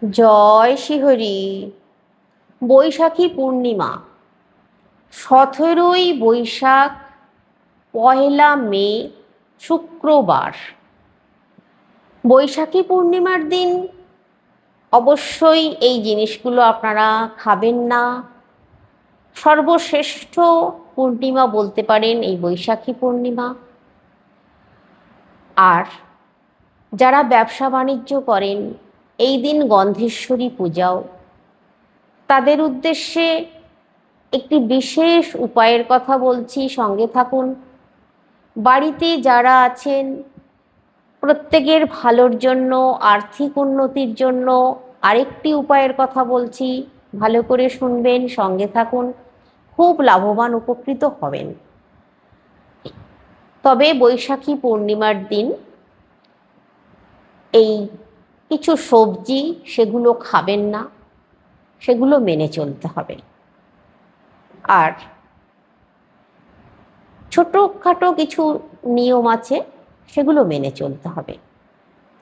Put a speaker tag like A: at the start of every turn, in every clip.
A: জয় শিহরি। বৈশাখী পূর্ণিমা, 17ই বৈশাখ, 1 মে, শুক্রবার। বৈশাখী পূর্ণিমার দিন অবশ্যই এই জিনিসগুলো আপনারা খাবেন না। সর্বশ্রেষ্ঠ পূর্ণিমা বলতে পারেন এই বৈশাখী পূর্ণিমা। আর যারা ব্যবসা বাণিজ্য করেন, এই দিন গন্ধেশ্বরী পূজাও। তাদের উদ্দেশ্যে একটি বিশেষ উপায়ের কথা বলছি, সঙ্গে থাকুন। বাড়িতে যারা আছেন প্রত্যেকের ভালোর জন্য, আর্থিক উন্নতির জন্য আরেকটি উপায়ের কথা বলছি, ভালো করে শুনবেন, সঙ্গে থাকুন, খুব লাভবান উপকৃত হবেন। তবে বৈশাখী পূর্ণিমার দিন এই কিছু সবজি সেগুলো খাবেন না, সেগুলো মেনে চলতে হবে। আর ছোটোখাটো কিছু নিয়ম আছে, সেগুলো মেনে চলতে হবে।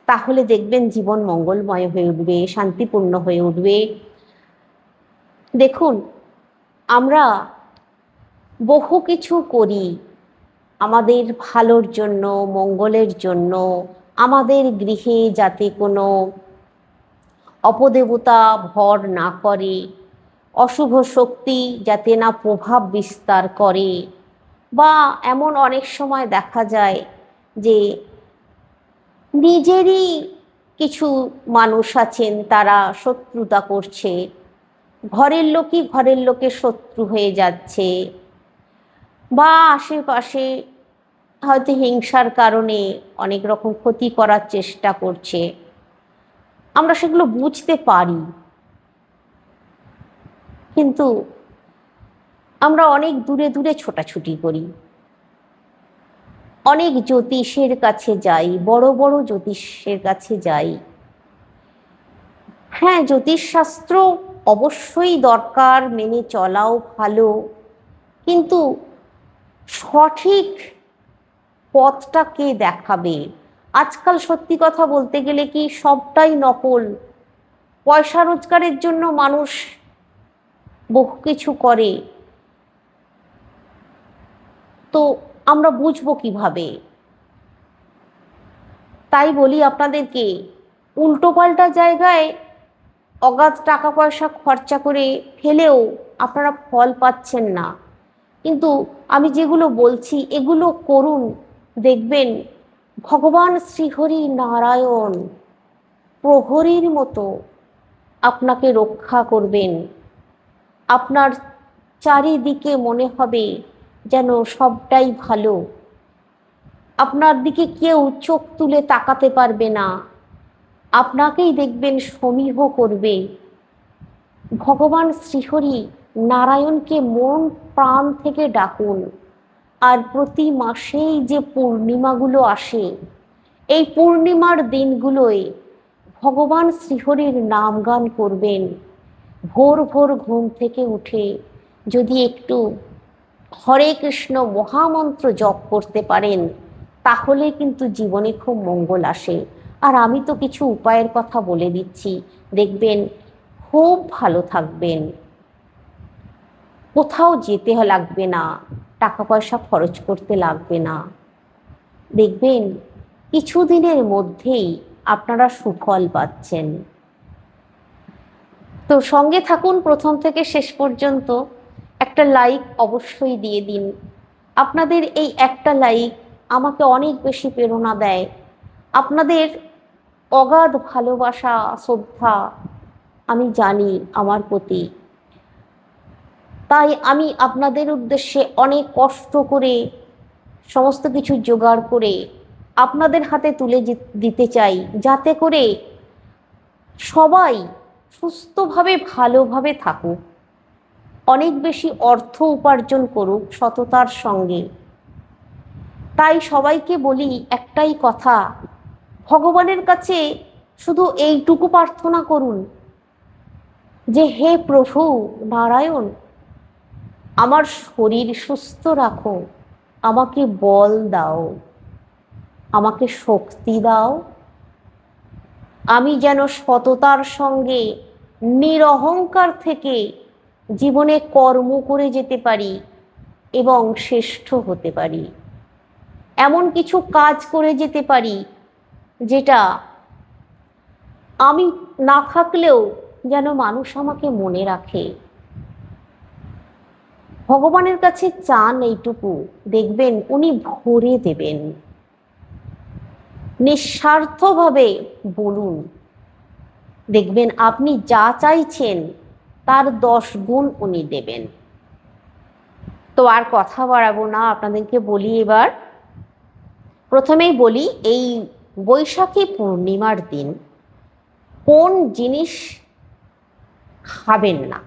A: তাহলে দেখবেন জীবন মঙ্গলময় হয়ে উঠবে, শান্তিপূর্ণ হয়ে উঠবে। দেখুন, আমরা বহু কিছু করি আমাদের ভালোর জন্য, মঙ্গলের জন্য, আমাদের গৃহে যাতে কোনো অপদেবতা ভর না করে, অশুভ শক্তি যাতে না প্রভাব বিস্তার করে। বা এমন অনেক সময় দেখা যায় যে নিজেরই কিছু মানুষ আছেন তারা শত্রুতা করছে, ঘরের লোকই ঘরের লোকের শত্রু হয়ে যাচ্ছে, বা আশেপাশে হয়তো হিংসার কারণে অনেক রকম ক্ষতি করার চেষ্টা করছে। আমরা সেগুলো বুঝতে পারি, কিন্তু আমরা অনেক দূরে দূরে ছোটাছুটি করি, অনেক জ্যোতিষের কাছে যাই, বড় বড় জ্যোতিষের কাছে যাই। হ্যাঁ, জ্যোতিষশাস্ত্র অবশ্যই দরকার, মেনে চলাও ভালো, কিন্তু সঠিক পথটা কে দেখাবে? আজকাল সত্যি কথা বলতে গেলে কি সবটাই নকল। পয়সা রোজগারের জন্য মানুষ বহু কিছু করে, তো আমরা বুঝবো কিভাবে? তাই বলি আপনাদেরকে, উল্টোপাল্টা জায়গায় অগাধ টাকা পয়সা খরচা করে ফেলেও আপনারা ফল পাচ্ছেন না। কিন্তু আমি যেগুলো বলছি এগুলো করুন, দেখবেন ভগবান শ্রীহরি নারায়ণ প্রহরীর মতো আপনাকে রক্ষা করবেন। আপনার চারিদিকে মনে হবে যেন সবটাই ভালো, আপনার দিকে কেউ চোখ তুলে তাকাতে পারবে না, আপনাকেই দেখবেন সমীহ করবে। ভগবান শ্রীহরি নারায়ণকে মন প্রাণ থেকে ডাকুন। আর প্রতি মাসেই যে পূর্ণিমাগুলো আসে, এই পূর্ণিমার দিনগুলোয় ভগবান শ্রীহরির নাম গান করবেন। ভোর ভোর ঘুম থেকে উঠে যদি একটু হরে কৃষ্ণ মহামন্ত্র জপ করতে পারেন, তাহলে কিন্তু জীবনে খুব মঙ্গল আসে। আর আমি তো কিছু উপায়ের কথা বলে দিচ্ছি, দেখবেন খুব ভালো থাকবেন। কোথাও যেতে লাগবে না, টাকা পয়সা খরচ করতে লাগবে না, দেখবেন কিছুদিনের মধ্যেই আপনারা সুফল পাচ্ছেন। তো সঙ্গে থাকুন প্রথম থেকে শেষ পর্যন্ত। একটা লাইক অবশ্যই দিয়ে দিন। আপনাদের এই একটা লাইক আমাকে অনেক বেশি প্রেরণা দেয়। আপনাদের অগাধ ভালোবাসা, শ্রদ্ধা আমি জানি আমার প্রতি। তাই আমি আপনাদের উদ্দেশ্যে অনেক কষ্ট করে সমস্ত কিছু জোগাড় করে আপনাদের হাতে তুলে দিতে চাই, যাতে করে সবাই সুস্থভাবে ভালোভাবে থাকুক, অনেক বেশি অর্থ উপার্জন করুক সততার সঙ্গে। তাই সবাইকে বলি একটাই কথা, ভগবানের কাছে শুধু এইটুকু প্রার্থনা করুন যে হে প্রভু নারায়ণ, আমার শরীর সুস্থ রাখো, আমাকে বল দাও, আমাকে শক্তি দাও, আমি যেন সততার সঙ্গে নিরহংকার থেকে জীবনে কর্ম করে যেতে পারি এবং শ্রেষ্ঠ হতে পারি, এমন কিছু কাজ করে যেতে পারি যেটা আমি না থাকলেও যেন মানুষ আমাকে মনে রাখে। ভগবানের কাছে চান এইটুকু, দেখবেন উনি ভরে দেবেন। নিঃস্বার্থভাবে বলুন, দেখবেন আপনি যা চাইছেন তার 10 গুণ উনি দেবেন। তো আর কথা বাড়াবো না, আপনাদেরকে বলি এবার। প্রথমেই বলি, এই বৈশাখী পূর্ণিমার দিন কোন জিনিস খাবেন না,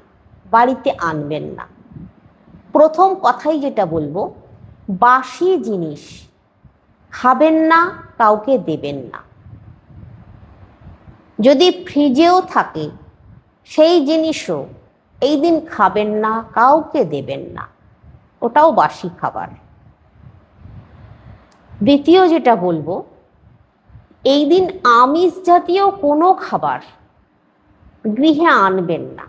A: বাড়িতে আনবেন না। প্রথম কথাই যেটা বলবো, বাসি জিনিস খাবেন না, কাউকে দেবেন না। যদি ফ্রিজেও থাকে সেই জিনিসও এই দিন খাবেন না, কাউকে দেবেন না, ওটাও বাসি খাবার। দ্বিতীয় যেটা বলবো, এই দিন আমিষ জাতীয় কোনো খাবার গৃহে আনবেন না।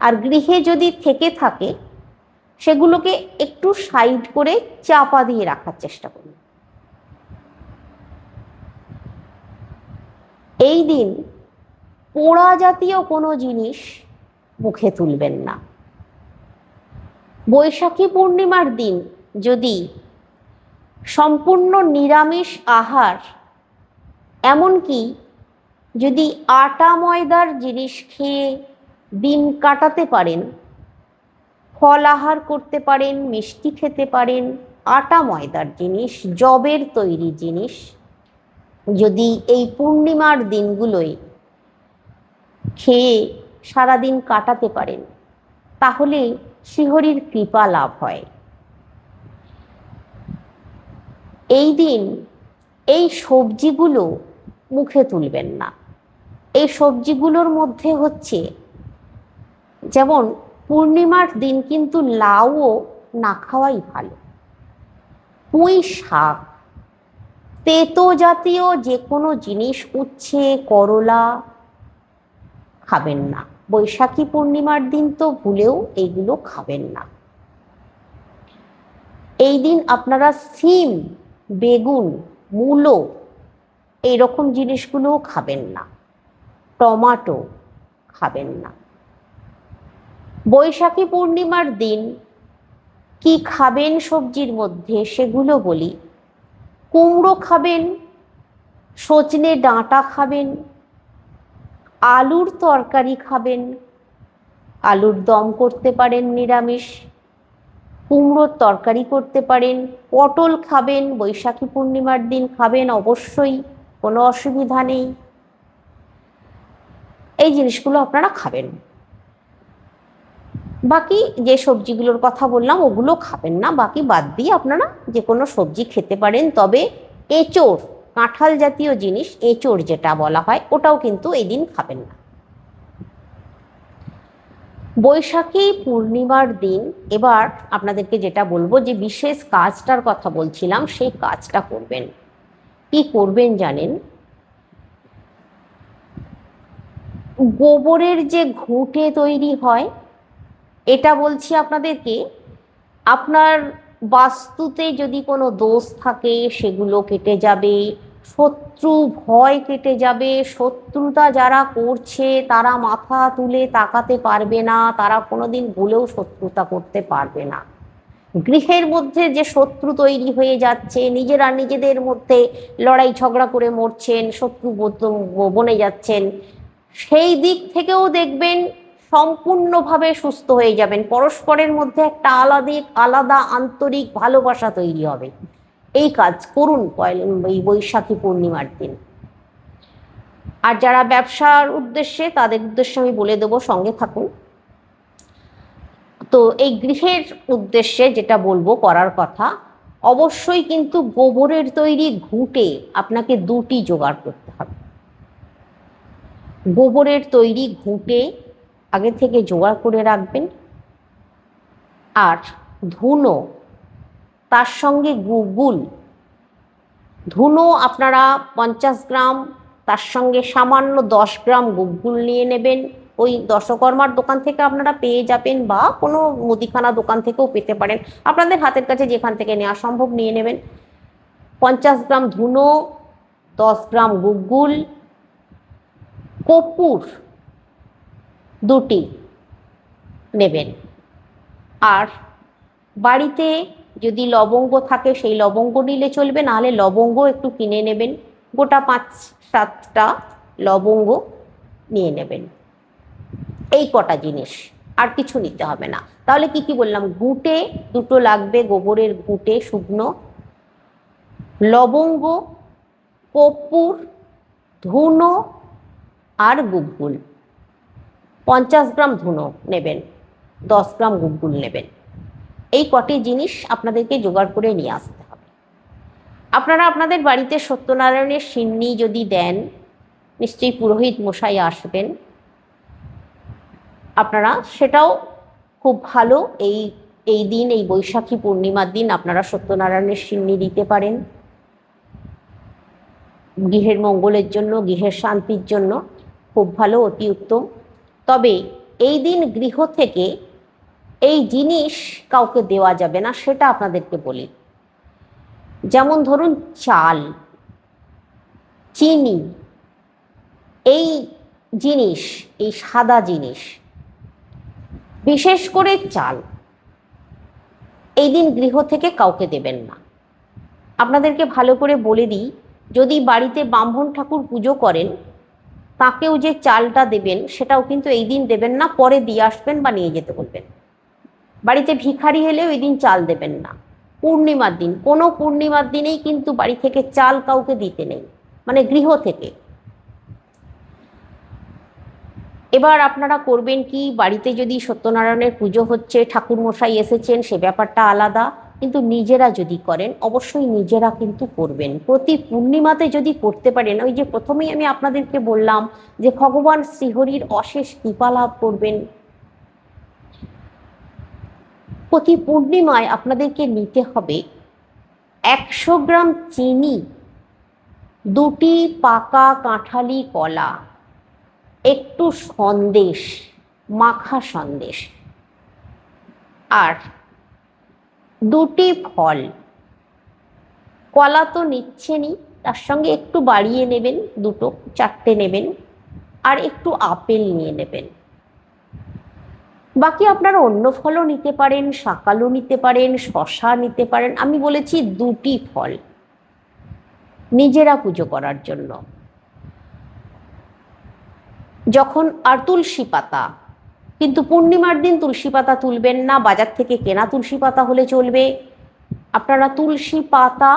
A: আর গৃহে যদি থেকে থাকে সেগুলোকে একটু সাইড করে চাপা দিয়ে রাখার চেষ্টা করুন। এই দিন পোড়া জাতীয় কোনো জিনিস মুখে তুলবেন না। বৈশাখী পূর্ণিমার দিন যদি সম্পূর্ণ নিরামিষ আহার, এমনকি যদি আটা ময়দার জিনিস খেয়ে দিন কাটাতে পারেন, ফল আহার করতে পারেন, মিষ্টি খেতে পারেন, আটা ময়দার জিনিস, যবের তৈরি জিনিস যদি এই পূর্ণিমার দিনগুলোয় খেয়ে সারাদিন কাটাতে পারেন, তাহলে শ্রীহরির কৃপা লাভ হয়। এই দিন এই সবজিগুলো মুখে তুলবেন না। এই সবজিগুলোর মধ্যে হচ্ছে, যেমন পূর্ণিমার দিন কিন্তু লাউও না খাওয়াই ভালো। পুঁই শাক, তেতো জাতীয় যে কোনো জিনিস, উচ্ছে, করলা খাবেন না। বৈশাখী পূর্ণিমার দিন তো ভুলেও এইগুলো খাবেন না। এই দিন আপনারা সিম, বেগুন, মূলো এইরকম জিনিসগুলোও খাবেন না। টমাটো খাবেন না। বৈশাখী পূর্ণিমার দিন কি খাবেন সবজির মধ্যে সেগুলো বলি। কুমড়ো খাবেন, সজনে ডাঁটা খাবেন, আলুর তরকারি খাবেন, আলুর দম করতে পারেন নিরামিষ, কুমড়োর তরকারি করতে পারেন, পটল খাবেন, বৈশাখী পূর্ণিমার দিন খাবেন অবশ্যই, কোনো অসুবিধা নেই। এই জিনিসগুলো আপনারা খাবেন। বাকি যে সবজিগুলোর কথা বললাম ওগুলো খাবেন না, বাকি বাদ দিয়ে আপনারা যে কোনো সবজি খেতে পারেন। তবে এঁচোড়, কাঁঠাল জাতীয় জিনিস, এঁচোড় যেটা বলা হয়, ওটাও কিন্তু এই দিন খাবেন না। বৈশাখী পূর্ণিমার দিন এবার আপনাদেরকে যেটা বলবো, যে বিশেষ কাজটার কথা বলছিলাম, সেই কাজটা করবেন। কি করবেন জানেন? গোবরের যে ঘুঁটে তৈরি হয়, এটা বলছি আপনাদেরকে, আপনার বাস্তুতে যদি কোনো দোষ থাকে সেগুলো কেটে যাবে, শত্রু ভয় কেটে যাবে, শত্রুতা যারা করছে তারা মাথা তুলে তাকাতে পারবে না, তারা কোনোদিন ভুলেও শত্রুতা করতে পারবে না। গৃহের মধ্যে যে শত্রু তৈরি হয়ে যাচ্ছে, নিজেরা নিজেদের মধ্যে লড়াই ঝগড়া করে মরছেন, শত্রু বনে যাচ্ছেন, সেই দিক থেকেও দেখবেন সম্পূর্ণভাবে সুস্থ হয়ে যাবেন। পরস্পরের মধ্যে একটা আলাদা আন্তরিক ভালোবাসা তৈরি হবে। এই কাজ করুন এই বৈশাখী পূর্ণিমার দিন। আর যারা ব্যবসার উদ্দেশ্যে, তাদের উদ্দেশ্যে আমি বলে দেবো, সঙ্গে থাকুন। তো এই গৃহের উদ্দেশ্যে যেটা বলবো করার কথা, অবশ্যই কিন্তু গোবরের তৈরি ঘুঁটে আপনাকে 2টি জোগাড় করতে হবে। গোবরের তৈরি ঘুঁটে আগে থেকে জোগাড় করে রাখবেন। আর ধুনো, তার সঙ্গে গুগুল। ধুনো আপনারা 50 গ্রাম, তার সঙ্গে সামান্য 10 গ্রাম গুড় নিয়ে নেবেন। ওই দশকর্মার দোকান থেকে আপনারা পেয়ে যাবেন বা কোনো মুদিখানা দোকান থেকেও পেতে পারেন, আপনাদের হাতের কাছে যেখান থেকে নেওয়া সম্ভব নিয়ে নেবেন। 50 গ্রাম ধুনো, 10 গ্রাম গুড়, কর্পূর 2টি নেবেন। আর বাড়িতে যদি লবঙ্গ থাকে সেই লবঙ্গ নিলে চলবে, নাহলে লবঙ্গ একটু কিনে নেবেন, গোটা 5-7টা লবঙ্গ নিয়ে নেবেন। এই কটা জিনিস, আর কিছু নিতে হবে না। তাহলে কি কি বললাম? গুটে 2টো লাগবে, গোবরের গুটে শুকনো, লবঙ্গ, কর্পূর, ধুনো আর গুড়। 50 গ্রাম ধুনো নেবেন, 10 গ্রাম গুড় নেবেন। এই কটি জিনিস আপনাদেরকে জোগাড় করে নিয়ে আসতে হবে। আপনারা আপনাদের বাড়িতে সত্যনারায়ণের সিন্নি যদি দেন, নিশ্চয়ই পুরোহিত মশাই আসবেন, আপনারা সেটাও খুব ভালো। এই দিন, এই বৈশাখী পূর্ণিমার দিন আপনারা সত্যনারায়ণের সিন্নি দিতে পারেন, গৃহের মঙ্গলের জন্য, গৃহের শান্তির জন্য খুব ভালো, অতি উত্তম। তবে এই দিন গৃহ থেকে এই জিনিস কাউকে দেওয়া যাবে না, সেটা আপনাদেরকে বলি। যেমন ধরুন চাল, চিনি, এই জিনিস, এই সাদা জিনিস, বিশেষ করে চাল, এই দিন গৃহ থেকে কাউকে দেবেন না। আপনাদেরকে ভালো করে বলে দিই, যদি বাড়িতে ব্রাহ্মণ ঠাকুর পুজো করেন, তাকেও যে চালটা দেবেন সেটাও কিন্তু এই দিন দেবেন না, পরে দিয়ে আসবেন বা নিয়ে যেতে বলবেন। বাড়িতে ভিখারি হলেও এই দিন চাল দেবেন না। পূর্ণিমার দিন, কোনো পূর্ণিমার দিনেই কিন্তু বাড়ি থেকে চাল কাউকে দিতে নেই, মানে গৃহ থেকে। এবার আপনারা করবেন কি, বাড়িতে যদি সত্যনারায়ণের পুজো হচ্ছে, ঠাকুর মশাই এসেছেন, সে ব্যাপারটা আলাদা, কিন্তু নিজেরা যদি করেন, অবশ্যই নিজেরা কিন্তু করবেন। প্রতি পূর্ণিমাতে যদি করতে পারেন, ওই যে প্রথমেই আমি আপনাদেরকে বললাম যে ভগবান শ্রীহরির অশেষ কৃপা লাভ করবেন। প্রতি পূর্ণিমায় আপনাদেরকে নিতে হবে 100 গ্রাম চিনি, 2টি পাকা কাঁঠালি কলা, একটু সন্দেশ, মাখা সন্দেশ, আর 2টি ফল। কলা তো নিচ্ছেনই, তার সঙ্গে একটু বাড়িয়ে নেবেন, 2-4টে নেবেন, আর একটু আপেল নিয়ে নেবেন। বাকি আপনারা অন্য ফলও নিতে পারেন, শাকালু নিতে পারেন, শশা নিতে পারেন। আমি বলেছি 2টি ফল নিজেরা পুজো করার জন্য। যখন, আর তুলসী পাতা, কিন্তু পূর্ণিমার দিন তুলসী পাতা তুলবেন না, বাজার থেকে কেনা তুলসী পাতা হলে চলবে। আপনারা তুলসী পাতা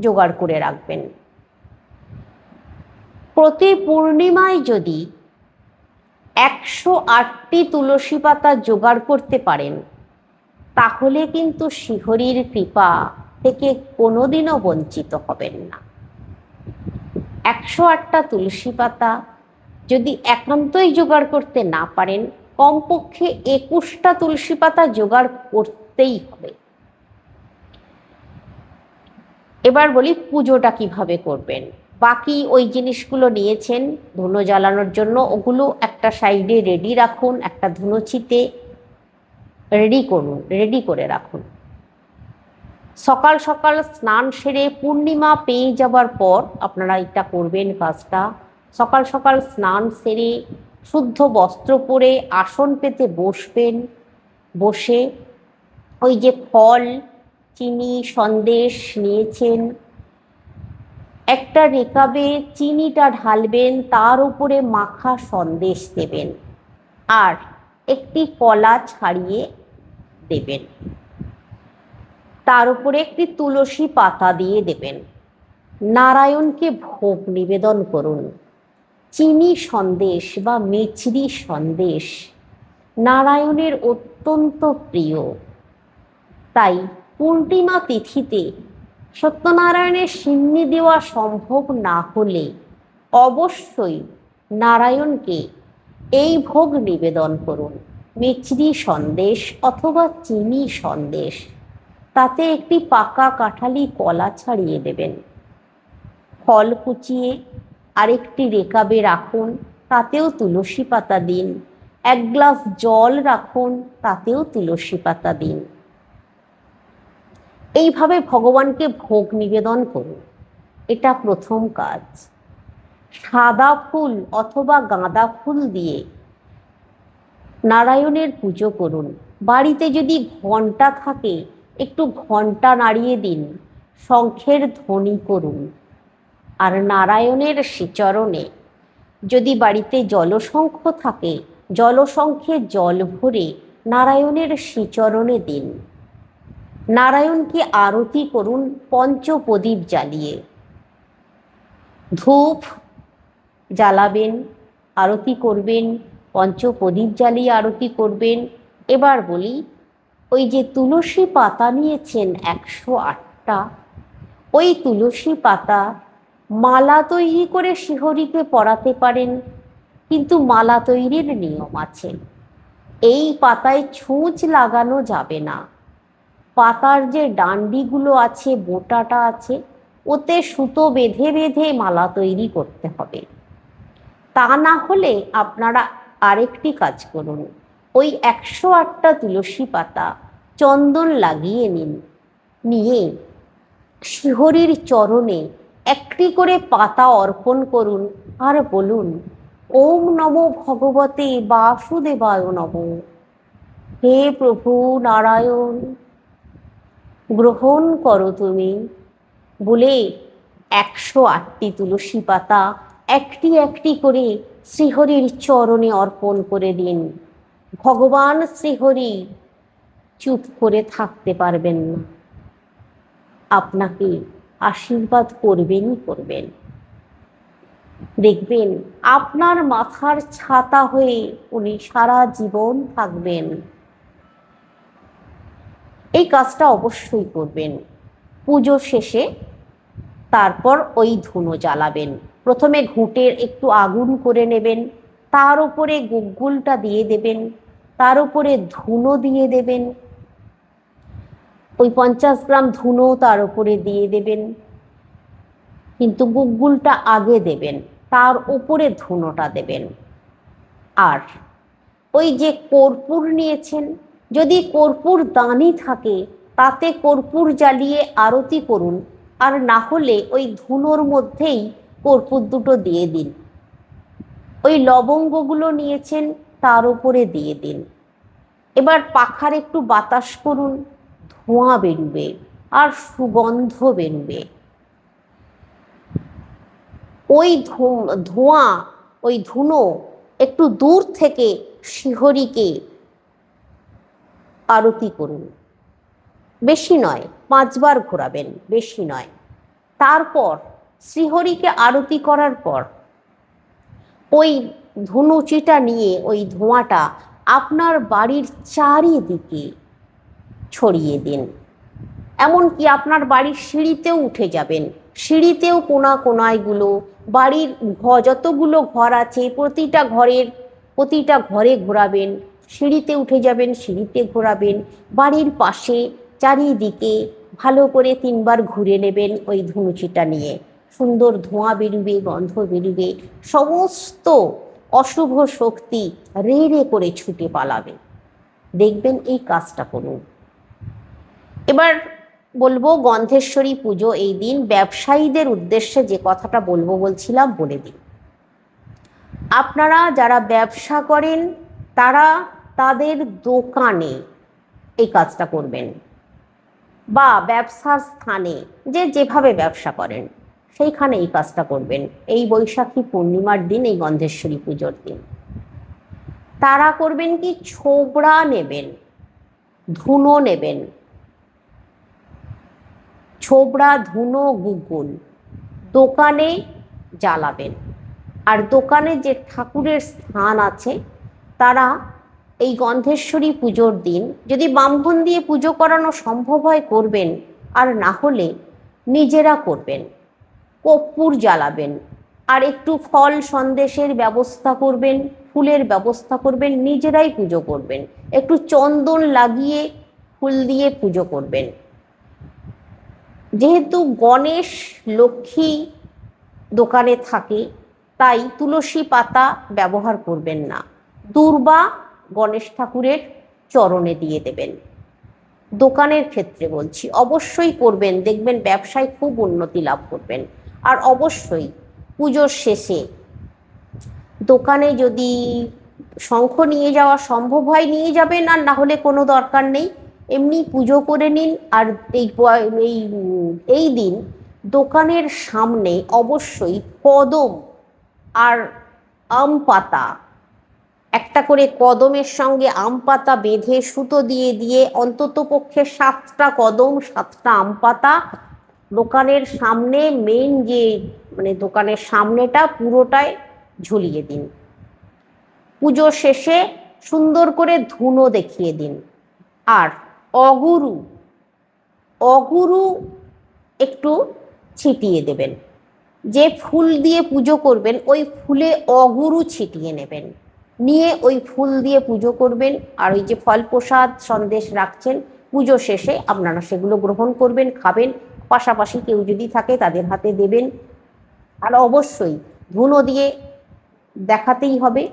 A: জোগাড় করে রাখবেন। প্রতি পূর্ণিমায় যদি 108টি তুলসী পাতা জোগাড় করতে পারেন, তাহলে কিন্তু শ্রীহরির কৃপা থেকে কোনোদিনও বঞ্চিত হবেন না। 108টা তুলসী পাতা যদি একান্তই জোগাড় করতে না পারেন, কমপক্ষে 21টা তুলসী পাতা জোগাড় করতেই হবে। এবার বলি পুজোটা কিভাবে করবেন। বাকি ওই জিনিসগুলো নিয়েছেন ধুনো জ্বালানোর জন্য, ওগুলো একটা সাইডে রেডি রাখুন, একটা ধুনোচিতে রেডি করে রাখুন। সকাল সকাল স্নান সেরে পূর্ণিমা পেয়ে যাবার পর আপনারা এটা করবেন কাজটা। সকাল সকাল স্নান সেরে শুদ্ধ বস্ত্র পরে আসন পেতে বসবেন। বসে ওই যে ফল, চিনি, সন্দেশ নিয়েছেন, একটা রেকাবে চিনিটা ঢালবেন, তার উপরে মাখা সন্দেশ দেবেন, আর একটি কলা ছাড়িয়ে দেবেন, তার উপরে একটি তুলসী পাতা দিয়ে দেবেন। নারায়ণকে ভোগ নিবেদন করুন। চিনি সন্দেশ বা মিছরি সন্দেশ নারায়ণের অত্যন্ত প্রিয়। তাই পূর্ণিমা তিথিতে সত্যনারায়ণের সিন্নি দেওয়া সম্ভব না হলে অবশ্যই নারায়ণকে এই ভোগ নিবেদন করুন, মিছরি সন্দেশ অথবা চিনি সন্দেশ। তাতে একটি পাকা কাঁঠালি কলা ছাড়িয়ে দেবেন। ফল কুচিয়ে আরেকটি রেকাবে রাখুন, তাতেও তুলসী পাতা দিন। 1 গ্লাস জল রাখুন, তাতেও তুলসী পাতা দিন। এইভাবে ভগবানকে ভোগ নিবেদন করুন। এটা প্রথম কাজ। সাদা ফুল অথবা গাঁদা ফুল দিয়ে নারায়ণের পুজো করুন। বাড়িতে যদি ঘণ্টা থাকে, একটু ঘণ্টা নাড়িয়ে দিন, শঙ্খের ধ্বনি করুন। আর নারায়ণের শ্রীচরণে যদি বাড়িতে জলশঙ্খ থাকে, জলশঙ্খে জল ভরে নারায়ণের শ্রীচরণে দিন। নারায়ণকে আরতি করুন পঞ্চপ্রদীপ জ্বালিয়ে। ধূপ জ্বালাবেন, আরতি করবেন, পঞ্চপ্রদীপ জ্বালিয়ে আরতি করবেন। এবার বলি, ওই যে তুলসী পাতা নিয়েছেন 108টা, ওই তুলসী পাতা মালা তৈরি করে শ্রীহরিকে পরাতে পারেন, কিন্তু মালা তৈরির নিয়ম আছে। এই পাতায় ছুঁচ লাগানো যাবে না। পাতার যে ডান্ডিগুলো আছে, বোটাটা আছে, ওতে সুতো বেঁধে বেঁধে মালা তৈরি করতে হবে। তা না হলে আপনারা আরেকটি কাজ করুন, ওই 108টা তুলসী পাতা চন্দন লাগিয়ে নিন, নিয়ে শ্রীহরির চরণে একটি করে পাতা অর্পণ করুন আর বলুন, ওম নমো ভগবতে বাসুদেবায় নমঃ। হে প্রভু নারায়ণ, গ্রহণ করো তুমি। বলে 108টি তুলসী পাতা একটি একটি করে শ্রীহরির চরণে অর্পণ করে দিন। ভগবান শ্রীহরি চুপ করে থাকতে পারবেন না, আপনাকে আশীর্বাদ করবেনই করবেন। দেখবেন আপনার মাথার ছাতা হয়ে উনি সারা জীবন থাকবেন। এই কাজটা অবশ্যই করবেন। পুজো শেষে তারপর ওই ধুনো জ্বালাবেন। প্রথমে ঘুঁটের একটু আগুন করে নেবেন, তার উপরে গুগ্গুলটা দিয়ে দেবেন, তার উপরে ধুনো দিয়ে দেবেন, ওই 50 গ্রাম ধুনো তার উপরে দিয়ে দেবেন, কিন্তু গুগ্গুলটা আগে দেবেন, তার উপরে ধুনোটা দেবেন। আর ওই যে কর্পূর নিয়েছেন, যদি কর্পূর দানি থাকে তাতে কর্পূর জ্বালিয়ে আরতি করুন, আর না হলে ওই ধুনোর মধ্যেই কর্পূর দুটো দিয়ে দিন। ওই লবঙ্গগুলো নিয়েছেন, তার উপরে দিয়ে দিন। এবার পাখার একটু বাতাস করুন, ধোঁয়া বেরুবে আর সুগন্ধ বেরুবে। ওই ধোঁয়া, ওই ধুনো একটু দূর থেকে শ্রীহরিকে আরতি করুন। বেশি নয়, 5 বার ঘোরাবেন, বেশি নয়। তারপর শ্রীহরিকে আরতি করার পর ওই ধুনুচিটা নিয়ে ওই ধোঁয়াটা আপনার বাড়ির চারিদিকে ছড়িয়ে দিন। এমনকি আপনার বাড়ির সিঁড়িতেও উঠে যাবেন, সিঁড়িতেও কোনা কোনায়গুলো, বাড়ির যতগুলো ঘর আছে প্রতিটা ঘরে ঘোরাবেন। সিঁড়িতে উঠে যাবেন, সিঁড়িতে ঘোরাবেন, বাড়ির পাশে চারিদিকে ভালো করে 3 বার ঘুরে নেবেন ওই ধুনুচিটা নিয়ে। সুন্দর ধোঁয়া বেরুবে, গন্ধ বেরুবে, সমস্ত অশুভ শক্তি রে রে করে ছুটে পালাবে। দেখবেন এই কাজটা করুন। এবার বলবো গন্ধেশ্বরী পুজো এই দিন ব্যবসায়ীদের উদ্দেশ্যে যে কথাটা বলছিলাম বলে দিই। আপনারা যারা ব্যবসা করেন তারা তাদের দোকানে এই কাজটা করবেন, বা ব্যবসার স্থানে যেভাবে ব্যবসা করেন সেইখানে এই কাজটা করবেন। এই বৈশাখী পূর্ণিমার দিন, এই গন্ধেশ্বরী পুজোর দিন তারা করবেন কি, ছোবড়া নেবেন, ধুনো নেবেন, ছোবড়া, ধুনো, গুগ্গুল দোকানে জ্বালাবেন। আর দোকানে যে ঠাকুরের স্থান আছে তারা এই গন্ধেশ্বরী পুজোর দিন যদি ব্রাহ্মণ দিয়ে পুজো করানো সম্ভব হয় করবেন, আর না হলে নিজেরা করবেন। কর্পূর জ্বালাবেন, আর একটু ফল সন্দেশের ব্যবস্থা করবেন, ফুলের ব্যবস্থা করবেন, নিজেরাই পুজো করবেন। একটু চন্দন লাগিয়ে ফুল দিয়ে পুজো করবেন। যেহেতু গণেশ, লক্ষ্মী দোকানে থাকে, তাই তুলসী পাতা ব্যবহার করবেন না। দূর্বা গণেশ ঠাকুরের চরণে দিয়ে দেবেন। দোকানের ক্ষেত্রে বলছি, অবশ্যই করবেন, দেখবেন ব্যবসায় খুব উন্নতি লাভ করবেন। আর অবশ্যই পুজোর শেষে দোকানে যদি শঙ্খ নিয়ে যাওয়া সম্ভব হয় নিয়ে যাবেন, আর না হলে কোনো দরকার নেই, এমনি পুজো করে নিন। আর এই দিন দোকানের সামনে অবশ্যই কদম আর আম পাতা, একটা করে কদমের সঙ্গে আম পাতা বেঁধে সুতো দিয়ে দিয়ে অন্তত পক্ষে 7টা কদম 7টা আম পাতা দোকানের সামনে, মেইন যে দোকানের সামনেটা পুরোটায় ঝুলিয়ে দিন। পুজো শেষে সুন্দর করে ধুনো দেখিয়ে দিন। আর অগুরু অগুরু একটু ছিটিয়ে দেবেন। যে ফুল দিয়ে পুজো করবেন ওই ফুলে অগুরু ছিটিয়ে নেবেন, নিয়ে ওই ফুল দিয়ে পুজো করবেন। আর ওই যে ফল প্রসাদ সন্দেশ রাখছেন, পুজো শেষে আপনারা সেগুলো গ্রহণ করবেন, খাবেন। পাশাপাশি কেউ যদি থাকে তাদের হাতে দেবেন। আর অবশ্যই ধুনো দিয়ে দেখাতেই হবে,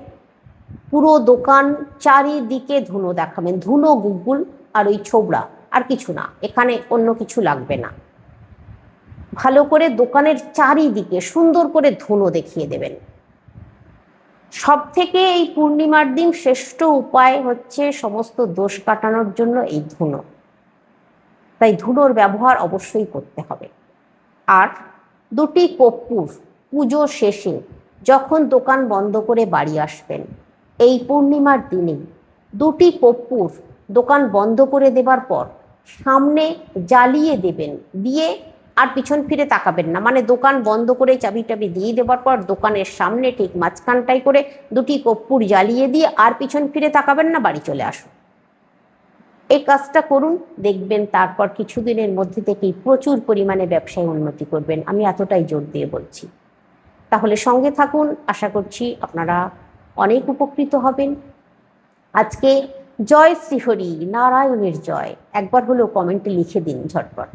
A: পুরো দোকান চারিদিকে ধুনো দেখাবেন, ধুনো গুগ্গুল আর ওই ছোবড়া, আর কিছু না, এখানে অন্য কিছু লাগবে না। ভালো করে দোকানের চারিদিকে সুন্দর করে ধুনো দেখিয়ে দেবেন। সব থেকে এই পূর্ণিমার দিন শ্রেষ্ঠ উপায় হচ্ছে সমস্ত দোষ কাটানোর জন্য এই ধুনো, তাই ধুনোর ব্যবহার অবশ্যই করতে হবে। আর 2টি কর্পূর পুজো শেষে যখন দোকান বন্ধ করে বাড়ি আসবেন, এই পূর্ণিমার দিনে 2টি কর্পূর দোকান বন্ধ করে দেবার পর সামনে জ্বালিয়ে দেবেন, দিয়ে আর পিছন ফিরে তাকাবেন না। দোকান বন্ধ করে চাবি টাবি দিয়ে দেওয়ার পর দোকানের সামনে ঠিক মাঝখানটায় করে 2টি কর্পূর জ্বালিয়ে দিয়ে আর পিছন ফিরে তাকাবেন না, বাড়ি চলে আসুন। এই কাজটা করুন, দেখবেন তারপর কিছুদিনের মধ্যে থেকেই প্রচুর পরিমাণে ব্যবসায় উন্নতি করবেন, আমি এতটাই জোর দিয়ে বলছি। তাহলে সঙ্গে থাকুন, আশা করছি আপনারা অনেক উপকৃত হবেন। আজকে জয় শ্রীহরি, নারায়ণের জয় একবার হলেও কমেন্টে লিখে দিন ঝটপট।